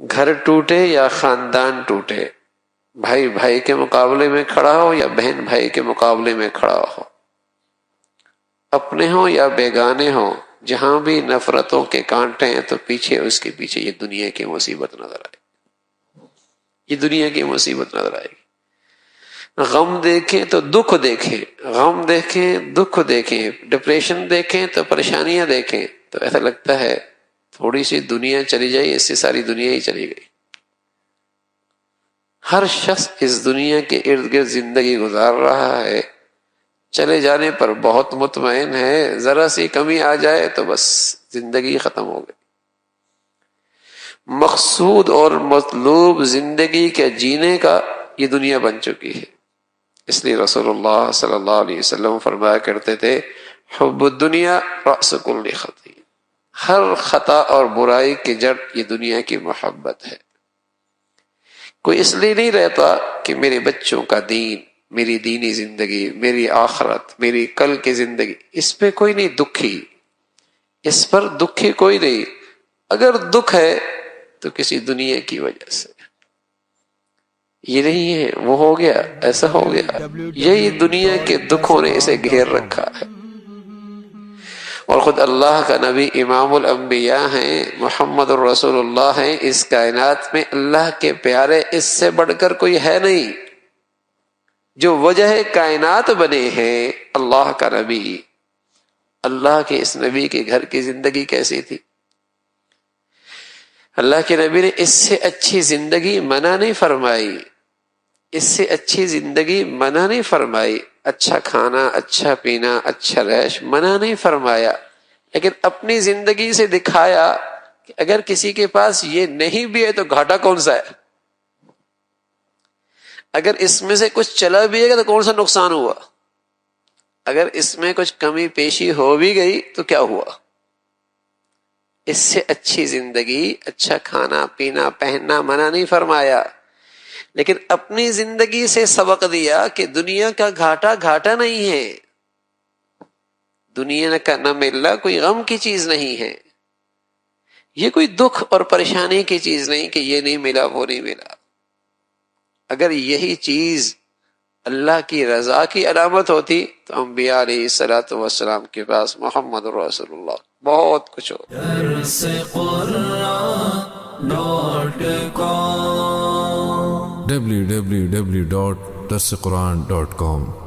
گھر ٹوٹے یا خاندان ٹوٹے، بھائی بھائی کے مقابلے میں کھڑا ہو یا بہن بھائی کے مقابلے میں کھڑا ہو، اپنے ہوں یا بیگانے ہوں، جہاں بھی نفرتوں کے کانٹے ہیں تو پیچھے اس کے پیچھے یہ دنیا کی مصیبت نظر آئے گی، یہ دنیا کی مصیبت نظر آئے گی۔ غم دیکھیں تو دکھ دیکھیں، غم دیکھیں دکھ دیکھیں، ڈپریشن دیکھیں تو پریشانیاں دیکھیں تو ایسا لگتا ہے تھوڑی سی دنیا چلی جائے، اس سے ساری دنیا ہی چلی گئی۔ ہر شخص اس دنیا کے ارد گرد زندگی گزار رہا ہے، چلے جانے پر بہت مطمئن ہے، ذرا سی کمی آ جائے تو بس زندگی ختم ہو گئی۔ مقصود اور مطلوب زندگی کے جینے کا یہ دنیا بن چکی ہے۔ اس لیے رسول اللہ صلی اللہ علیہ وسلم فرمایا کرتے تھے، حب الدنیا رأس کل خطیئہ، ہر خطا اور برائی کی جڑ یہ دنیا کی محبت ہے۔ کوئی اس لیے نہیں رہتا کہ میرے بچوں کا دین، میری دینی زندگی، میری آخرت، میری کل کی زندگی، اس پہ کوئی نہیں دکھی، اس پر دکھی کوئی نہیں۔ اگر دکھ ہے تو کسی دنیا کی وجہ سے، یہ نہیں ہے وہ ہو گیا ایسا ہو گیا، یہی دنیا کے دکھوں نے اسے گھیر رکھا ہے۔ اور خود اللہ کا نبی امام الانبیاء ہیں، محمد الرسول اللہ ہیں، اس کائنات میں اللہ کے پیارے اس سے بڑھ کر کوئی ہے نہیں۔ جو وجہ کائنات بنے ہیں اللہ کا نبی، اللہ کے اس نبی کے گھر کی زندگی کیسی تھی؟ اللہ کے نبی نے اس سے اچھی زندگی منع نہیں فرمائی، اس سے اچھی زندگی منع نہیں فرمائی، اچھا کھانا، اچھا پینا، اچھا رہش منع نہیں فرمایا، لیکن اپنی زندگی سے دکھایا کہ اگر کسی کے پاس یہ نہیں بھی ہے تو گھاٹا کون سا ہے، اگر اس میں سے کچھ چلا بھی ہے تو کون سا نقصان ہوا، اگر اس میں کچھ کمی پیشی ہو بھی گئی تو کیا ہوا۔ اس سے اچھی زندگی، اچھا کھانا پینا پہننا منع نہیں فرمایا، لیکن اپنی زندگی سے سبق دیا کہ دنیا کا گھاٹا گھاٹا نہیں ہے، دنیا کا نہ ملنا کوئی غم کی چیز نہیں ہے، یہ کوئی دکھ اور پریشانی کی چیز نہیں کہ یہ نہیں ملا وہ نہیں ملا۔ اگر یہی چیز اللہ کی رضا کی علامت ہوتی تو انبیاء علیہ الصلوۃ والسلام کے پاس محمد رسول اللہ بہت کچھ ہو۔ www.darsequran.com